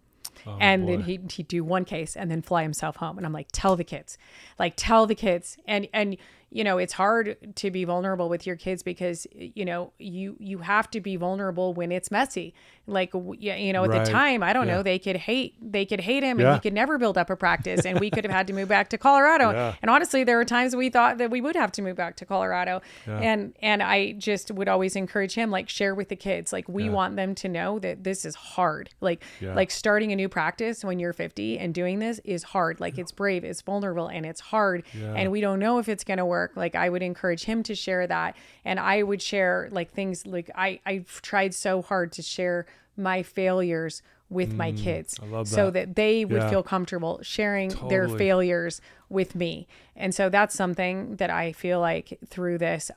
And then he'd do 1 case and then fly himself home. And I'm like, tell the kids. And it's hard to be vulnerable with your kids because, you have to be vulnerable when it's messy. Like, at the time, I don't know, they could hate him and he could never build up a practice, and we could have had to move back to Colorado. And honestly, there were times we thought that we would have to move back to Colorado. And I just would always encourage him, like, share with the kids. Like, we want them to know that this is hard. Like starting a new practice when you're 50 and doing this is hard. Like, it's brave, it's vulnerable, and it's hard. And we don't know if it's going to work. Like, I would encourage him to share that. And I would share like things like I've tried so hard to share my failures with my kids so that they would feel comfortable sharing their failures with me. And so that's something that I feel like through this,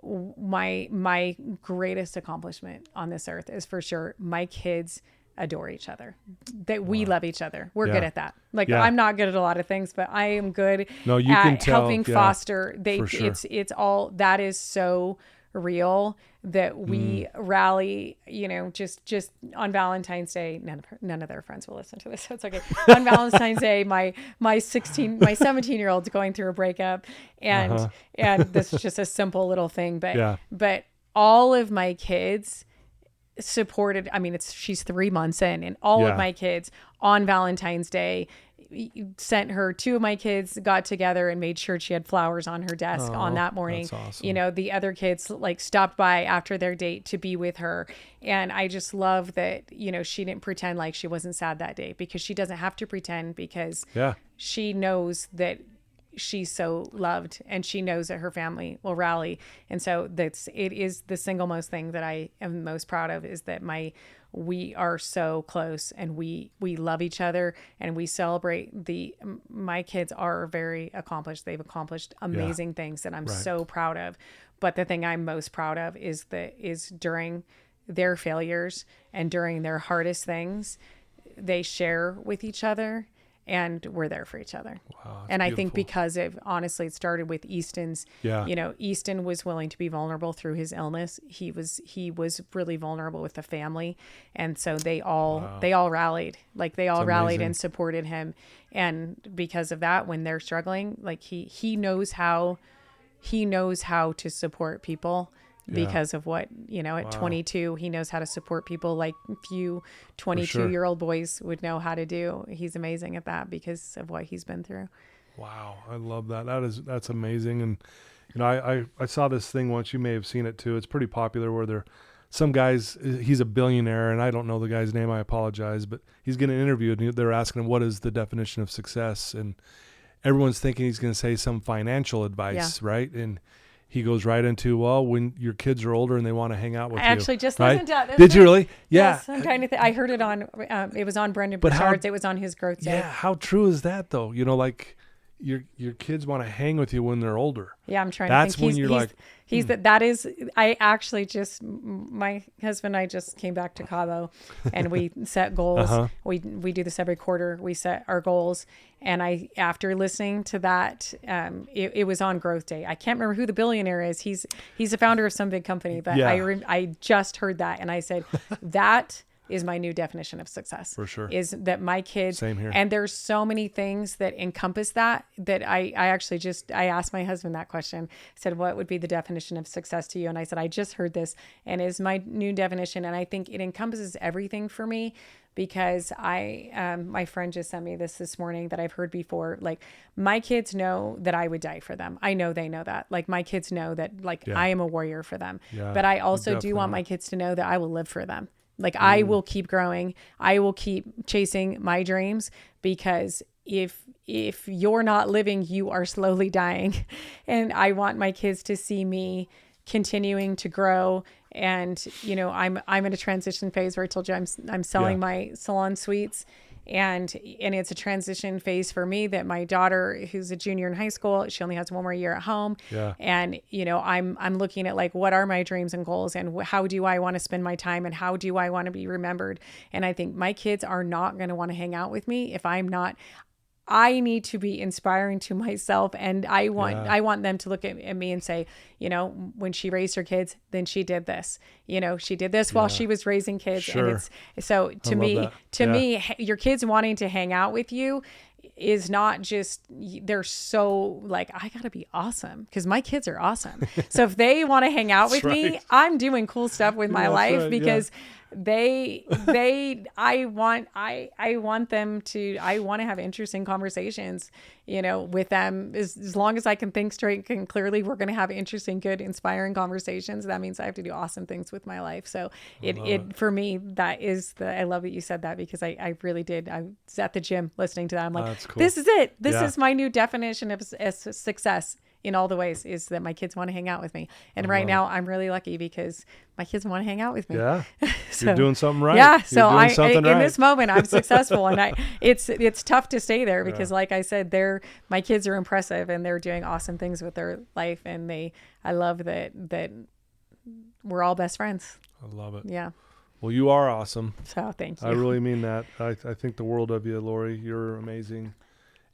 my greatest accomplishment on this earth is for sure my kids adore each other, that we love each other. We're good at that. Like, I'm not good at a lot of things, but I am good at helping foster. It's all that is so real that we rally, just on Valentine's Day. None of their friends will listen to this, so it's okay. On Valentine's Day, my 17-year-old's going through a breakup, and this is just a simple little thing, but all of my kids supported. I mean, she's 3 months in, and all of my kids on Valentine's Day sent her. 2 of my kids got together and made sure she had flowers on her desk on that morning. That's awesome. The other kids like stopped by after their date to be with her. And I just love that, she didn't pretend like she wasn't sad that day, because she doesn't have to pretend, because she knows that she's so loved, and she knows that her family will rally. And so it is the single most thing that I am most proud of, is that we are so close, and we love each other, and we celebrate my kids are very accomplished. They've accomplished amazing things that I'm so proud of. But the thing I'm most proud of is during their failures and during their hardest things, they share with each other, and we're there for each other. Wow, and I think because honestly, it started with Easton's, Easton was willing to be vulnerable through his illness. He was really vulnerable with the family. And so they all rallied, rallied and supported him. And because of that, when they're struggling, like he knows how to support people. Because of what, at 22, he knows how to support people like few 22-year-old boys would know how to do. He's amazing at that because of what he's been through. Wow. I love that. That's amazing. And, I saw this thing once, you may have seen it too. It's pretty popular, where some guys, he's a billionaire, and I don't know the guy's name. I apologize, but he's getting interviewed, and they're asking him, what is the definition of success? And everyone's thinking he's going to say some financial advice, right? And he goes right into, when your kids are older and they want to hang out with you. I actually just listened to it. Did you really? Yeah. Yes, I'm trying to think. I heard it on, it was on Brendan Burchard's. It was on his growth day. Yeah. How true is that though? Like your kids want to hang with you when they're older. Yeah. I'm trying to think. That's when you're like, that is, I actually my husband and I just came back to Cabo, and we set goals. We do this every quarter. We set our goals. And after listening to that, it was on growth day. I can't remember who the billionaire is. He's the founder of some big company, but I just heard that. And I said, that is my new definition of success. For sure. Is that my kids. Same here. And there's so many things that encompass that I actually I asked my husband that question. I said, what would be the definition of success to you? And I said, I just heard this, and is my new definition. And I think it encompasses everything for me, because my friend just sent me this morning that I've heard before. Like, my kids know that I would die for them. I know they know that. Like, my kids know that, I am a warrior for them. Yeah, but I also do want my kids to know that I will live for them. Like, I will keep growing. I will keep chasing my dreams, because if you're not living, you are slowly dying. And I want my kids to see me continuing to grow. And, I'm in a transition phase where I told you I'm selling my Salon Suites. And it's a transition phase for me that my daughter, who's a junior in high school, she only has one more year at home. Yeah. And, I'm looking at like, what are my dreams and goals, and how do I want to spend my time, and how do I want to be remembered? And I think my kids are not going to want to hang out with me if I'm not. I need to be inspiring to myself, and I want them to look at me and say, when she raised her kids, then she did this. She did this while she was raising kids. Sure. And it's so to me, your kids wanting to hang out with you is not just, they're so like, I gotta be awesome because my kids are awesome. So if they want to hang out with me, I'm doing cool stuff with my life because I want to have interesting conversations, with them as long as I can think straight and clearly. We're going to have interesting, good, inspiring conversations. That means I have to do awesome things with my life. So it for me, that is I love that you said that, because I really did. I was at the gym listening to that. I'm like, cool. This is it. This is my new definition of success in all the ways, is that my kids want to hang out with me. And right now I'm really lucky because my kids want to hang out with me. Yeah. So, you're doing something right. Yeah. So in this moment I'm successful, and it's tough to stay there because like I said, my kids are impressive and they're doing awesome things with their life. And I love that we're all best friends. I love it. Yeah. Well, you are awesome. So thank you. I really mean that. I think the world of you, Lori. You're amazing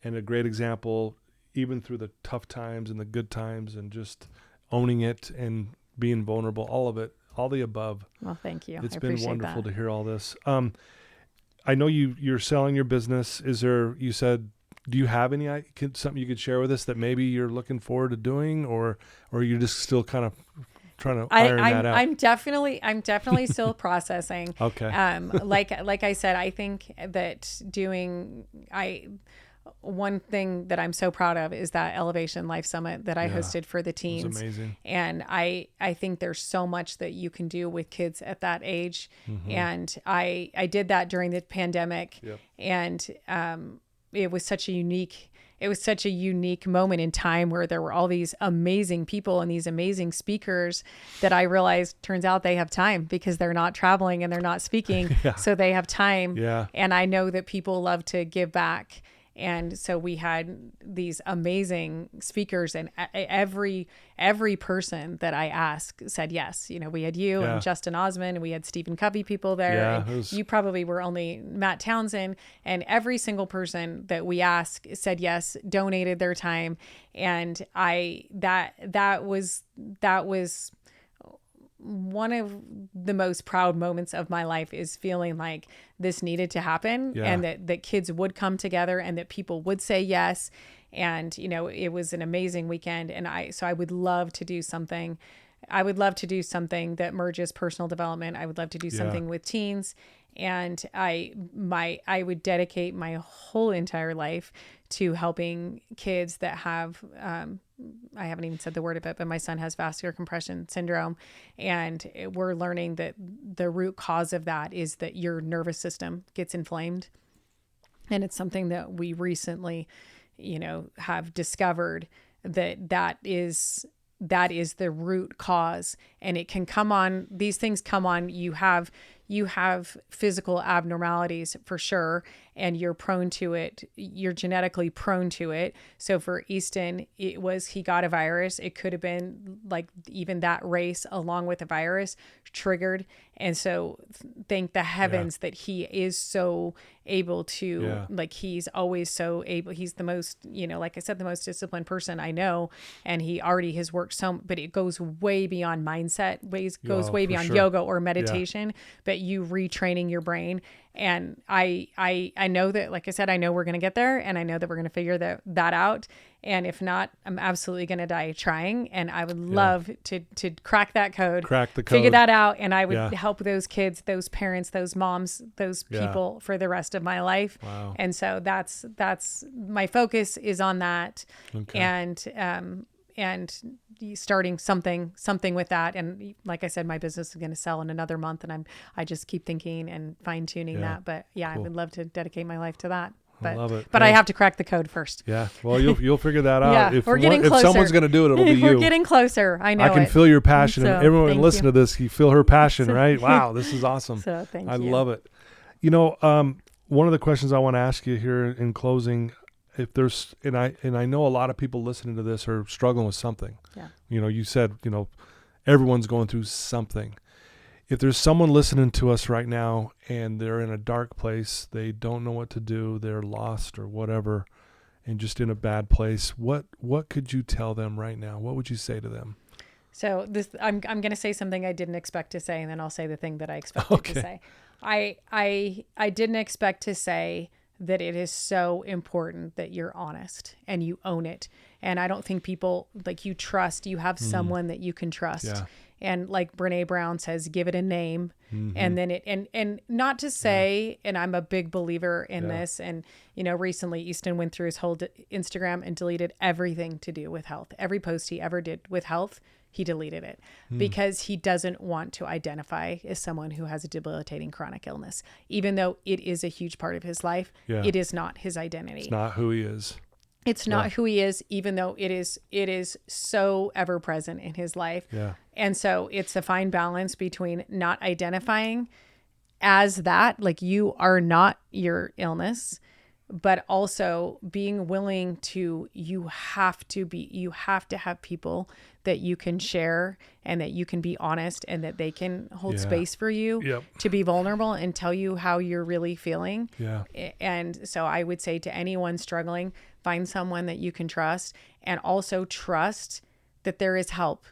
and a great example, even through the tough times and the good times, and just owning it and being vulnerable, all of it, all the above. Well, thank you. It's been wonderful to hear all this. I know you're selling your business. You said, do you have something you could share with us that maybe you're looking forward to doing, or you're just still kind of trying to iron that out? I'm definitely still processing. Okay. Like I said, I think that one thing that I'm so proud of is that Elevation Life Summit that I hosted for the teens. It was amazing. And I think there's so much that you can do with kids at that age. Mm-hmm. And I did that during the pandemic. Yep. And it was such a unique moment in time where there were all these amazing people and these amazing speakers that I realized turns out they have time because they're not traveling and they're not speaking. So they have time. Yeah. And I know that people love to give back. And so we had these amazing speakers, and every person that I asked said yes. We had you and Justin Osmond, and we had Stephen Covey people there. Yeah, you probably were only Matt Townsend, and every single person that we asked said yes, donated their time. And that was one of the most proud moments of my life, is feeling like this needed to happen, and that kids would come together and that people would say yes. And, it was an amazing weekend. And I would love to do something. I would love to do something that merges personal development. I would love to do something with teens. And I would dedicate my whole entire life to helping kids that have, I haven't even said the word of it, but my son has vascular compression syndrome. And we're learning that the root cause of that is that your nervous system gets inflamed. And it's something that we recently, have discovered that is the root cause. And it can come on, these things come on, you have physical abnormalities for sure, and you're prone to it. You're genetically prone to it. So for Easton, he got a virus. It could have been like even that race along with a virus triggered. And so thank the heavens that he is so able to, he's always so able. He's the most, like I said, the most disciplined person I know. And he already has worked but it goes way beyond mindset, goes way beyond yoga or meditation, but you retraining your brain. And I know that, like I said, I know we're going to get there, and I know that we're going to figure that out. And if not, I'm absolutely going to die trying. And I would love to crack the code, figure that out. And I would help those kids, those parents, those moms, those people for the rest of my life. Wow. And so that's my focus is on that. Okay. And starting something with that. And like I said, my business is going to sell in another month, and I just keep thinking and fine tuning that. But cool. I would love to dedicate my life to that. But, I love it. But I have to crack the code first. Yeah. Well, you'll figure that out. We're getting closer. If someone's going to do it, it'll be you. We're getting closer. I know. I can feel your passion. So, and everyone listen to this, you feel her passion, right? Wow, this is awesome. So thank you. I love it. one of the questions I want to ask you here in closing, if there's, and I know a lot of people listening to this are struggling with something. Yeah. You said, everyone's going through something. If there's someone listening to us right now and they're in a dark place, they don't know what to do, they're lost or whatever, and just in a bad place, what could you tell them right now? What would you say to them? So I'm going to say something I didn't expect to say, and then I'll say the thing that I expected to say. I didn't expect to say that it is so important that you're honest and you own it. And I don't think people you have someone that you can trust. Yeah. And like Brene Brown says, give it a name. Mm-hmm. And then and not to say, and I'm a big believer in this. And, recently Easton went through his whole Instagram and deleted everything to do with health. Every post he ever did with health, he deleted it because he doesn't want to identify as someone who has a debilitating chronic illness. Even though it is a huge part of his life, it is not his identity. It's not who he is. It's not who he is, even though it is so ever present in his life. Yeah. And so it's a fine balance between not identifying as that, like you are not your illness, but also being willing to, you have to have people that you can share and that you can be honest and that they can hold space for you to be vulnerable and tell you how you're really feeling. Yeah. And so I would say to anyone struggling, find someone that you can trust, and also trust that there is help.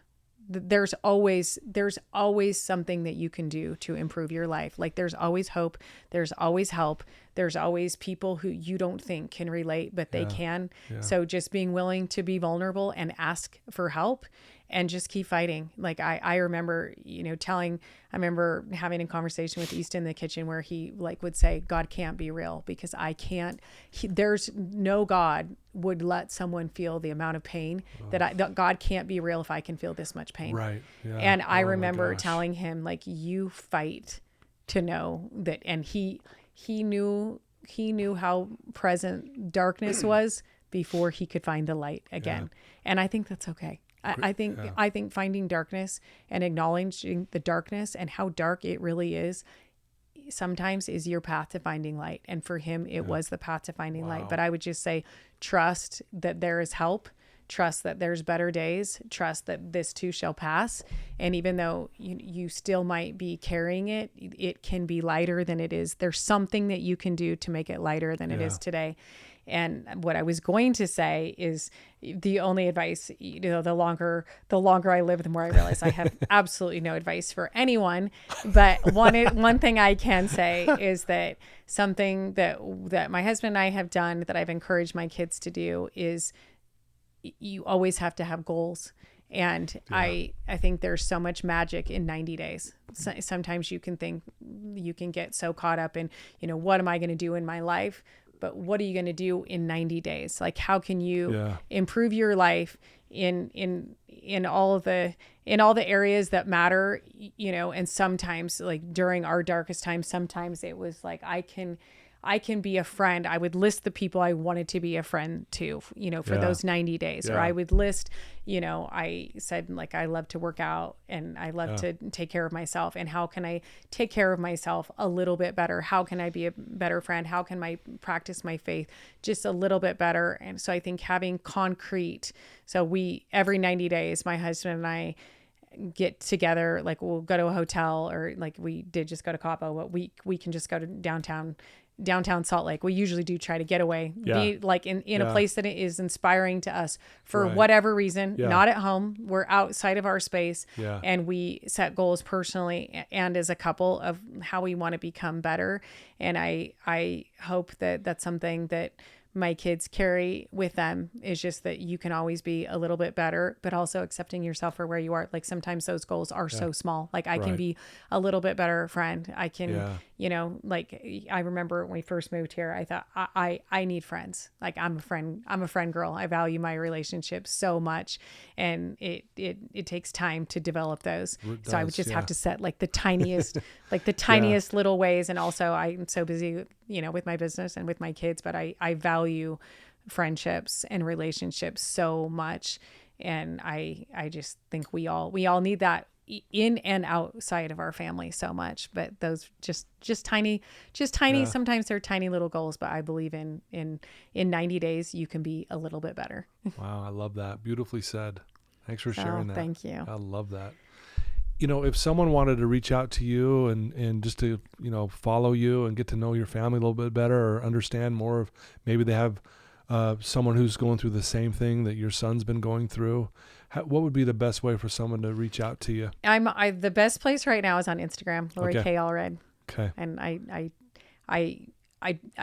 There's always something that you can do to improve your life. Like there's always hope. There's always help. There's always people who you don't think can relate, but they can. Yeah. So just being willing to be vulnerable and ask for help and just keep fighting. Like I remember, I remember having a conversation with Easton in the kitchen where he would say, God can't be real because there's no God would let someone feel the amount of pain that God can't be real if I can feel this much pain. Right. Yeah. And I remember telling him you fight to know that. And he knew how present darkness was before he could find the light again. Yeah. And I think that's okay. I think finding darkness and acknowledging the darkness and how dark it really is sometimes is your path to finding light. And for him, it was the path to finding light. But I would just say, trust that there is help, trust that there's better days, trust that this too shall pass. And even though you still might be carrying it, it can be lighter than it is. There's something that you can do to make it lighter than it is today. And what I was going to say is the only advice, the longer I live, the more I realize I have absolutely no advice for anyone. But one thing I can say is that something that my husband and I have done that I've encouraged my kids to do is you always have to have goals. And I think there's so much magic in 90 days. Sometimes you can get so caught up in, what am I going to do in my life? But what are you going to do in 90 days? Like, how can you improve your life in all the areas that matter, and sometimes like during our darkest times, sometimes it was like, I can be a friend. I would list the people I wanted to be a friend to, for those 90 days. Or I would list, I said, I love to work out and I love to take care of myself. And how can I take care of myself a little bit better? How can I be a better friend? How can I practice my faith just a little bit better? And so I think having concrete, every 90 days, my husband and I get together, we'll go to a hotel, or we did just go to Cabo, but we can just go to downtown Salt Lake. We usually do try to get away, be in a place that is inspiring to us for whatever reason, not at home. We're outside of our space, and we set goals personally and as a couple of how we want to become better. And I hope that that's something that my kids carry with them, is just that you can always be a little bit better, but also accepting yourself for where you are. Sometimes those goals are so small. I can be a little bit better friend. I can, I remember when we first moved here, I thought I need friends. I'm a friend girl. I value my relationships so much, and it takes time to develop those. So I would just have to set the tiniest little ways. And also I'm so busy, with my business and with my kids, but I value friendships and relationships so much. And I just think we all need that in and outside of our family so much, but those just tiny, yeah. Sometimes they're tiny little goals, but I believe in 90 days, you can be a little bit better. Wow. I love that. Beautifully said. Thanks for sharing that. Thank you. I love that. If someone wanted to reach out to you and just to, follow you and get to know your family a little bit better, or understand more of, maybe they have someone who's going through the same thing that your son's been going through, what would be the best way for someone to reach out to you? The best place right now is on Instagram, Lori K. Allred. Okay. And I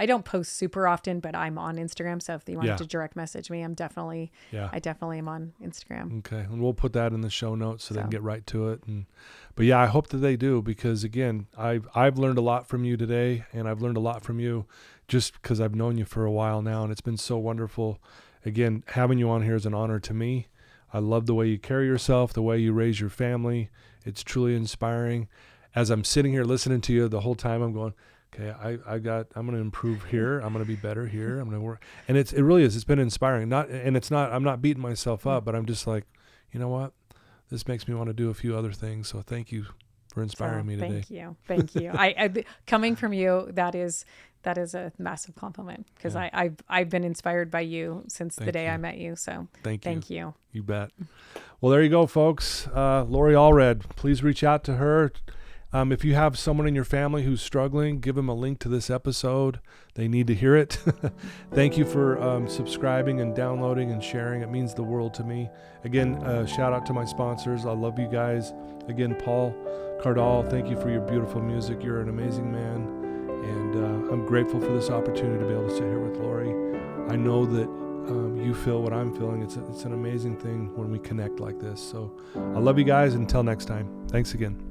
don't post super often, but I'm on Instagram. So if you wanted to direct message me, I definitely am on Instagram. Okay. And we'll put that in the show notes so they can get right to it. But yeah, I hope that they do, because again, I've learned a lot from you today, and I've learned a lot from you just because I've known you for a while now, and it's been so wonderful. Again, having you on here is an honor to me. I love the way you carry yourself, the way you raise your family. It's truly inspiring. As I'm sitting here listening to you the whole time, I'm going, okay, I'm going to improve here. I'm going to be better here. I'm going to work. And it really is. It's been inspiring. I'm not beating myself up, but I'm just like, you know what? This makes me want to do a few other things. So thank you for inspiring me today. Thank you. I coming from you, that is a massive compliment, because I've been inspired by you since the day I met you. So thank you. You bet. Well, there you go, folks. Lori Allred, please reach out to her. If you have someone in your family who's struggling, give them a link to this episode. They need to hear it. Thank you for subscribing and downloading and sharing. It means the world to me. Again, shout out to my sponsors. I love you guys. Again, Paul Cardall, thank you for your beautiful music. You're an amazing man. And I'm grateful for this opportunity to be able to sit here with Lori. I know that you feel what I'm feeling. It's an amazing thing when we connect like this. So I love you guys. Until next time. Thanks again.